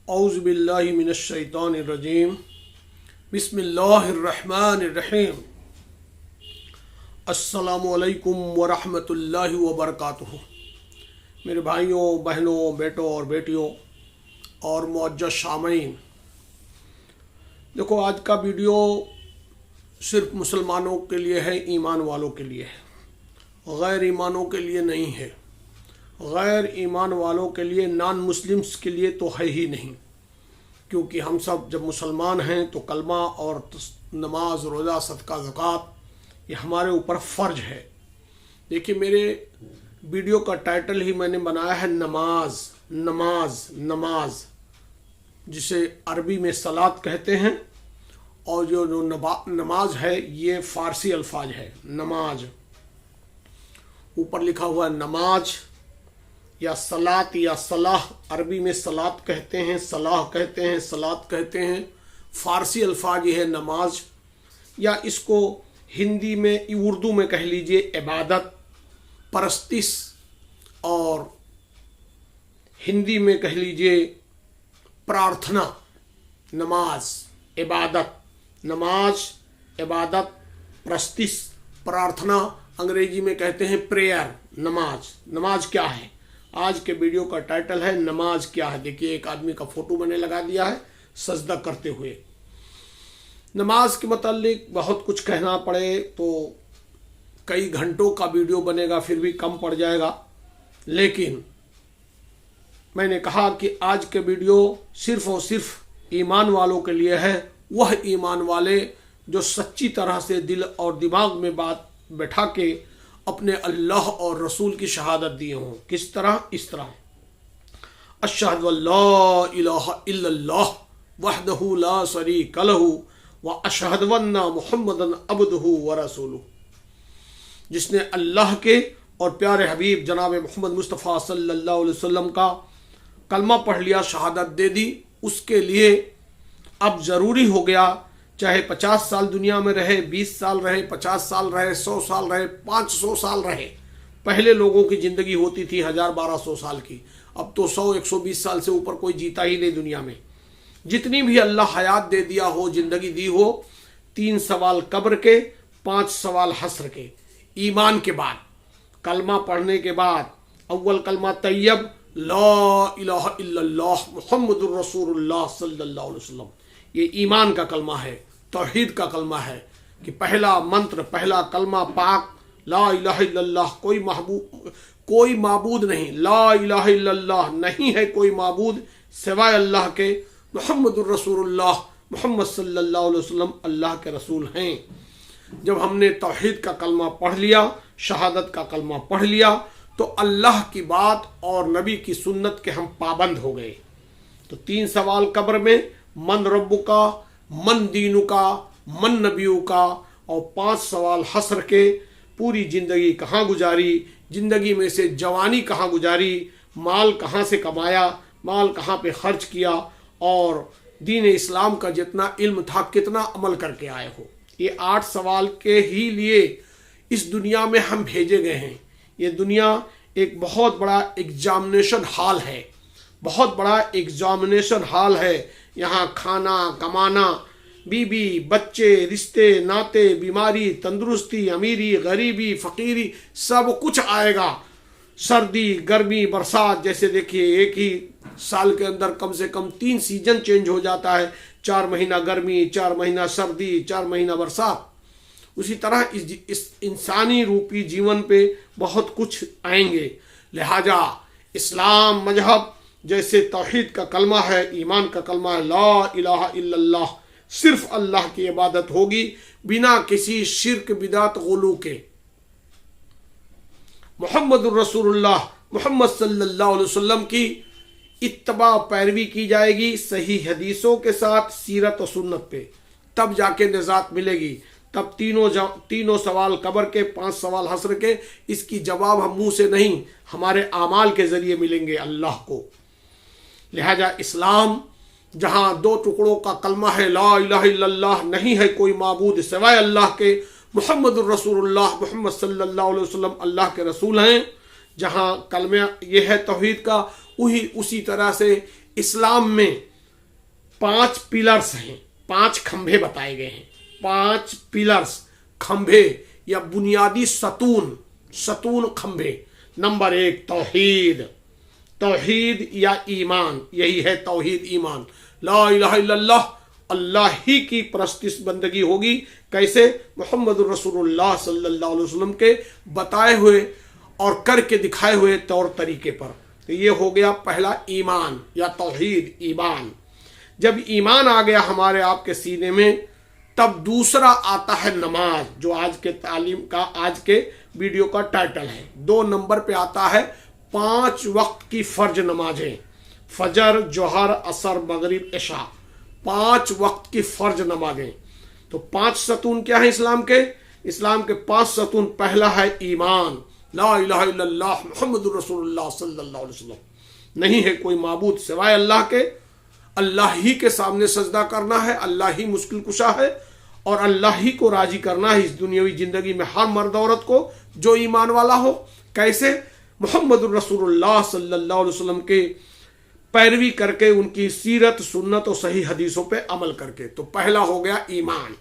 औज़ु बिल्लाहि मिनश शैतानिर रजीम बिस्मिल्लाहिर रहमानिर रहीम अस्सलामु अलैकुम व रहमतुल्लाहि व बरकातुहू। मेरे भाइयों, बहनों, बेटों और बेटियों और मुअज़्ज़ज़ शामीन, देखो आज का वीडियो सिर्फ मुसलमानों के लिए है, ईमान वालों के लिए है, गैर ईमानों के लिए नहीं है। गैर ईमान वालों के लिए, नॉन मुस्लिम्स के लिए तो है ही नहीं, क्योंकि हम सब जब मुसलमान हैं तो कलमा और नमाज, रोज़ा, सदका, ज़कात ये हमारे ऊपर फ़र्ज है। देखिए, मेरे वीडियो का टाइटल ही मैंने बनाया है नमाज नमाज नमाज, जिसे अरबी में सलात कहते हैं, और जो नमाज है ये फ़ारसी अल्फाज है नमाज। ऊपर लिखा हुआ है नमाज या सलात या सलाह, अरबी में सलात कहते हैं, सलाह कहते हैं, सलात कहते हैं। फ़ारसी अल्फाज ये है नमाज, या इसको हिंदी में, उर्दू में कह लीजिए इबादत, परस्तिश, और हिंदी में कह लीजिए प्रार्थना। नमाज, इबादत, नमाज, इबादत, परस्तिश, प्रार्थना, अंग्रेजी में कहते हैं प्रेयर। नमाज, नमाज क्या है? आज के वीडियो का टाइटल है नमाज क्या है। देखिए, एक आदमी का फोटो मैंने लगा दिया है सजदा करते हुए। नमाज के मतलब बहुत कुछ कहना पड़े तो कई घंटों का वीडियो बनेगा, फिर भी कम पड़ जाएगा। लेकिन मैंने कहा कि आज के वीडियो सिर्फ और सिर्फ ईमान वालों के लिए है। वह ईमान वाले जो सच्ची तरह से दिल और दिमाग में बात बैठा के अपने अल्लाह और रसूल की शहादत दिए हों। किस तरह? इस तरह, अशहदु अल्ला इलाहा इल्लल्लाह वहदहु ला शरीका लहू व अशहदु अन्ना मुहम्मदन अब्दुहु व रसूलुहु। जिसने अल्लाह के और प्यारे हबीब जनाब मोहम्मद मुस्तफ़ा सल्लल्लाहु अलैहि वसल्लम का कलमा पढ़ लिया, शहादत दे दी, उसके लिए अब ज़रूरी हो गया, चाहे 50 साल दुनिया में रहे, 20 साल रहे, 50 साल रहे, 100 साल रहे, 500 साल रहे। पहले लोगों की ज़िंदगी होती थी 1000-1200 साल की, अब तो 100-120 साल से ऊपर कोई जीता ही नहीं दुनिया में। जितनी भी अल्लाह हयात दे दिया हो, ज़िंदगी दी हो, 3 सवाल कब्र के, 5 सवाल हस्र के। ईमान के बाद, कलमा पढ़ने के बाद, अव्वल कलमा तैयब ला इलाहा इल्लल्लाह मुहम्मदुर रसूलुल्लाह सल्लल्लाहु अलैहि वसल्लम, ये ईमान का कलमा है, तौहीद का कलमा है कि पहला मंत्र, पहला कलमा पाक, ला इलाहा इल्लल्लाह, कोई माबूद नहीं, ला इलाहा इल्लल्लाह, नहीं है कोई माबूद सिवाय अल्लाह के, मुहम्मदुर रसूलुल्लाह, मुहम्मद सल्लल्लाहु अलैहि वसल्लम अल्लाह के रसूल हैं। जब हमने तौहीद का कलमा पढ़ लिया, शहादत का कलमा पढ़ लिया, तो अल्लाह की बात और नबी की सुन्नत के हम पाबंद हो गए। तो 3 सवाल कब्र में, मन रब्बु का, मन दीनु का, मन नबियु का, और 5 सवाल हस्र के, पूरी ज़िंदगी कहाँ गुजारी, ज़िंदगी में से जवानी कहाँ गुजारी, माल कहाँ से कमाया, माल कहाँ पे खर्च किया, और दीन इस्लाम का जितना इल्म था कितना अमल करके आए हो। ये 8 सवाल के ही लिए इस दुनिया में हम भेजे गए हैं। ये दुनिया एक बहुत बड़ा एग्जामिनेशन हॉल है, बहुत बड़ा एग्जामिनेशन हॉल है। यहाँ खाना, कमाना, बीबी, बच्चे, रिश्ते, नाते, बीमारी, तंदुरुस्ती, अमीरी, गरीबी, फ़कीरी, सब कुछ आएगा। सर्दी, गर्मी, बरसात, जैसे देखिए एक ही साल के अंदर कम से कम 3 सीजन चेंज हो जाता है। 4 महीना गर्मी, 4 महीना सर्दी, 4 महीना बरसात। उसी तरह इस इंसानी रूपी जीवन पे बहुत कुछ आएंगे। लिहाजा इस्लाम मजहब जैसे तौहीद का कलमा है, ईमान का कलमा है, ला इलाहा इल्लल्लाह, सिर्फ अल्लाह की इबादत होगी बिना किसी शिर्क, बिदात, गुलू के। मुहम्मदुर रसूलुल्लाह, मुहम्मद सल्लल्लाहु अलैहि वसल्लम की इत्तबा, पैरवी की जाएगी सही हदीसों के साथ, सीरत और सुन्नत पे, तब जाके निजात मिलेगी। तब तीनों सवाल कब्र के, 5 सवाल हस्र के, इसकी जवाब हम मुंह से नहीं, हमारे आमाल के ज़रिए मिलेंगे अल्लाह को। लिहाजा इस्लाम जहाँ 2 टुकड़ों का कलमा है, ला इलाहा इल्लल्लाह, नहीं है कोई माबूद सिवाय अल्लाह के, मुहम्मदुर रसूलुल्लाह, मुहम्मद सल्लल्लाहु अलैहि वसल्लम अल्लाह के रसूल हैं, जहाँ कलमा ये है तौहीद का, वही उसी तरह से इस्लाम में 5 पिलर्स हैं, 5 खंभे बताए गए हैं। 5 पिलर्स, खंभे या बुनियादी सतून खंभे। नंबर 1 तौहीद, तौहीद या ईमान, यही है तौहीद ईमान। ला इलाहा इल्लल्लाह, अल्लाह ही की परस्तिश बंदगी होगी। कैसे? मुहम्मद रसूलुल्लाह सल्लल्लाहु अलैहि वसल्लम के बताए हुए और करके दिखाए हुए तौर तरीके पर। तो ये हो गया पहला ईमान या तौहीद, ईमान। जब ईमान आ गया हमारे आपके सीने में, तब दूसरा आता है नमाज, जो आज के तालीम का, आज के वीडियो का टाइटल है। 2 नंबर पे आता है 5 वक्त की फर्ज नमाजें, फजर, जोहर, असर, मगरिब, इशा, 5 वक्त की फर्ज नमाजें। तो 5 सतून क्या है इस्लाम के? इस्लाम के 5 सतून, पहला है ईमान, ला इलाहा इल्लल्लाह मुहम्मदुर रसूलुल्लाह सल्लल्लाहु अलैहि वसल्लम, नहीं है कोई माबूद सिवाय अल्लाह के, अल्लाह ही के सामने सजदा करना है, अल्लाह ही मुश्किल कुशा है और अल्लाह ही को राजी करना है इस दुनियावी जिंदगी में हर मर्द औरत को जो ईमान वाला हो। कैसे? मुहम्मदुर रसूलुल्लाह सल्लल्लाहु अलैहि वसल्लम के पैरवी करके, उनकी सीरत, सुन्नत और सही हदीसों पे अमल करके। तो पहला हो गया ईमान।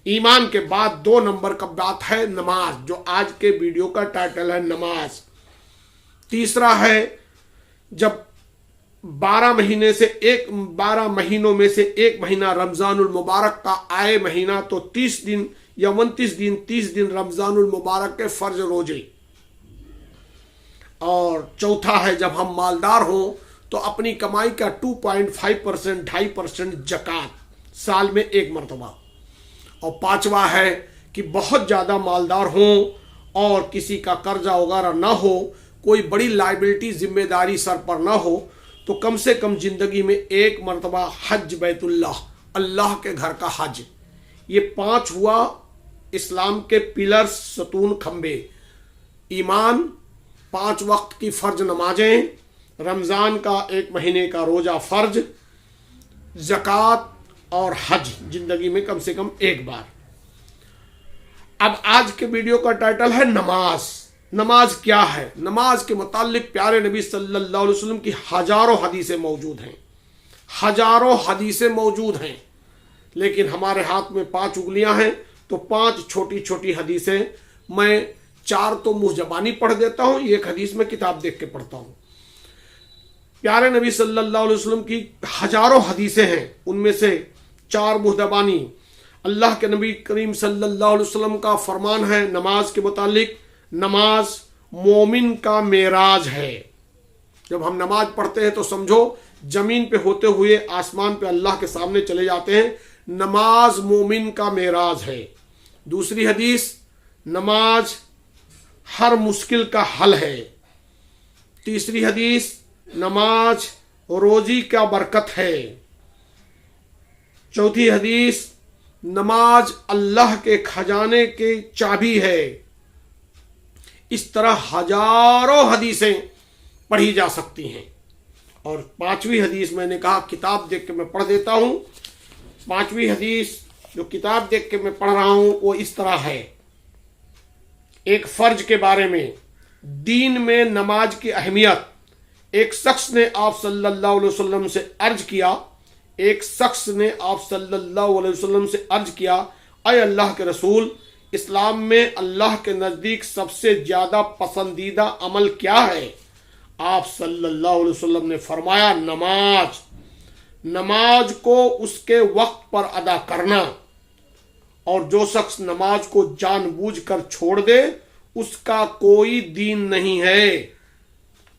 ईमान के बाद 2 नंबर का बात है नमाज, जो आज के वीडियो का टाइटल है, नमाज। तीसरा है जब 12 महीनों में से एक महीना रमजानुल मुबारक का आए महीना, तो 30 दिन या 29 दिन रमजानुल मुबारक के फर्ज रोजे। और चौथा है जब हम मालदार हों तो अपनी कमाई का 2.5%, 2.5% जकात, साल में 1 मरतबा। और 5वां है कि बहुत ज़्यादा मालदार हों और किसी का कर्जा वगैरह ना हो, कोई बड़ी लाइबिलिटी जिम्मेदारी सर पर ना हो, तो कम से कम जिंदगी में 1 मरतबा हज बैतुल्लाह, अल्लाह के घर का हज। ये 5 हुआ इस्लाम के पिलर्स, सतून, खंबे। ईमान, 5 वक्त की फर्ज नमाजें, रमज़ान का 1 महीने का रोज़ा फर्ज, ज़कात और हज, जिंदगी में कम से कम 1 बार। अब आज के वीडियो का टाइटल है नमाज। नमाज क्या है? नमाज के मुतालिक प्यारे नबी सल्लल्लाहु अलैहि वसल्लम की हजारों हदीसें मौजूद हैं, हजारों हदीसें मौजूद हैं, लेकिन हमारे हाथ में 5 उंगलियां हैं, तो 5 छोटी छोटी हदीसें, मैं 4 तो मुँह जबानी पढ़ देता हूँ, 1 हदीस में किताब देख के पढ़ता हूँ। प्यारे नबी सल्लल्लाहु अलैहि वसल्लम की हजारों हदीसें हैं, उनमें से 4 मुँह जबानी। अल्लाह के नबी करीम सल्लल्लाहु अलैहि वसल्लम का फरमान है नमाज के मुतालिक, नमाज मोमिन का मेराज है। जब हम नमाज पढ़ते हैं तो समझो जमीन पे होते हुए आसमान पे अल्लाह के सामने चले जाते हैं। नमाज मोमिन का मेराज है। दूसरी हदीस, नमाज हर मुश्किल का हल है। तीसरी हदीस, नमाज रोजी का बरकत है। चौथी हदीस, नमाज अल्लाह के खजाने की चाबी है। इस तरह हजारों हदीसें पढ़ी जा सकती हैं। और 5वीं हदीस मैंने कहा किताब देख के मैं पढ़ देता हूं। 5वीं हदीस जो किताब देख के मैं पढ़ रहा हूं वो इस तरह है, एक फर्ज के बारे में, दीन में नमाज की अहमियत। एक शख्स ने आप सल्लल्लाहु अलैहि वसल्लम से अर्ज किया, एक शख्स ने आप सल्लल्लाहु अलैहि वसल्लम से अर्ज किया, अय अल्लाह के रसूल, इस्लाम में अल्लाह के नज़दीक सबसे ज़्यादा पसंदीदा अमल क्या है? आप सल्लल्लाहु अलैहि वसल्लम ने फरमाया, नमाज। नमाज को उसके वक्त पर अदा करना, और जो शख्स नमाज को जानबूझकर छोड़ दे उसका कोई दीन नहीं है।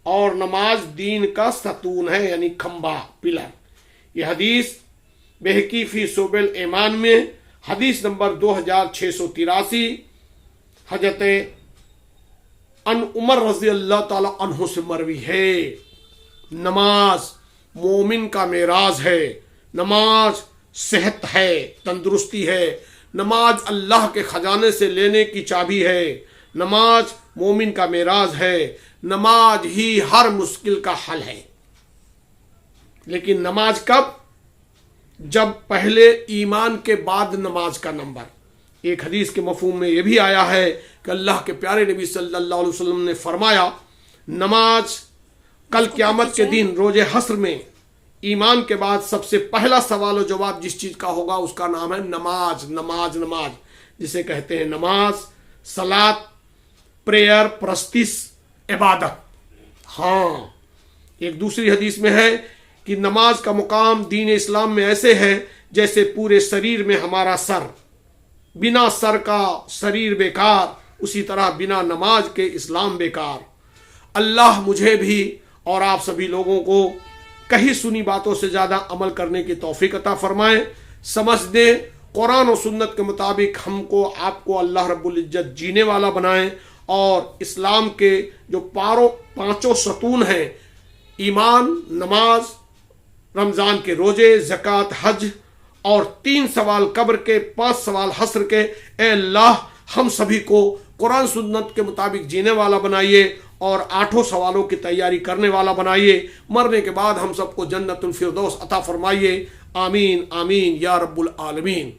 और नमाज दीन का सतून है, यानी खंबा, पिलर। यह हदीस बहकी फी सुबुल ईमान में हदीस नंबर 2683 हजरत अन उमर रज़ी अल्लाह ताला अन्हु से मरवी है। नमाज मोमिन का मेराज है, नमाज सेहत है, तंदुरुस्ती है, नमाज अल्लाह के खजाने से लेने की चाबी है, नमाज मोमिन का मेराज है, नमाज ही हर मुश्किल का हल है। लेकिन नमाज कब? जब पहले ईमान के बाद नमाज का नंबर। एक हदीस के मफहूम में यह भी आया है कि अल्लाह के प्यारे नबी सल्लल्लाहु अलैहि वसल्लम ने फरमाया, नमाज कल क़यामत के दिन रोज़े हस्र में ایمان کے بعد سب سے پہلا سوال و جواب جس چیز کا ہوگا اس کا نام ہے نماز. نماز نماز جسے کہتے ہیں نماز، صلات، پریئر، پرستش، عبادت. ہاں، ایک دوسری حدیث میں ہے کہ نماز کا مقام دین اسلام میں ایسے ہے جیسے پورے شریر میں ہمارا سر. بنا سر کا شریر بیکار، اسی طرح بنا نماز کے اسلام بیکار. اللہ مجھے بھی اور آپ سبھی لوگوں کو کہیں سنی باتوں سے زیادہ عمل کرنے کی توفیق عطا فرمائے. سمجھ دیں، قرآن و سنت کے مطابق ہم کو آپ کو اللہ رب العزت جینے والا بنائیں، اور اسلام کے جو پانچوں ستون ہیں، ایمان، نماز، رمضان کے روزے، زکوٰۃ، حج، اور 3 سوال قبر کے، 5 سوال حشر کے، اے اللہ ہم سبھی کو قرآن سنت کے مطابق جینے والا بنائیے اور 8 سوالوں کی تیاری کرنے والا بنائیے. مرنے کے بعد ہم سب کو جنت الفردوس عطا فرمائیے. آمین آمین یا رب العالمین.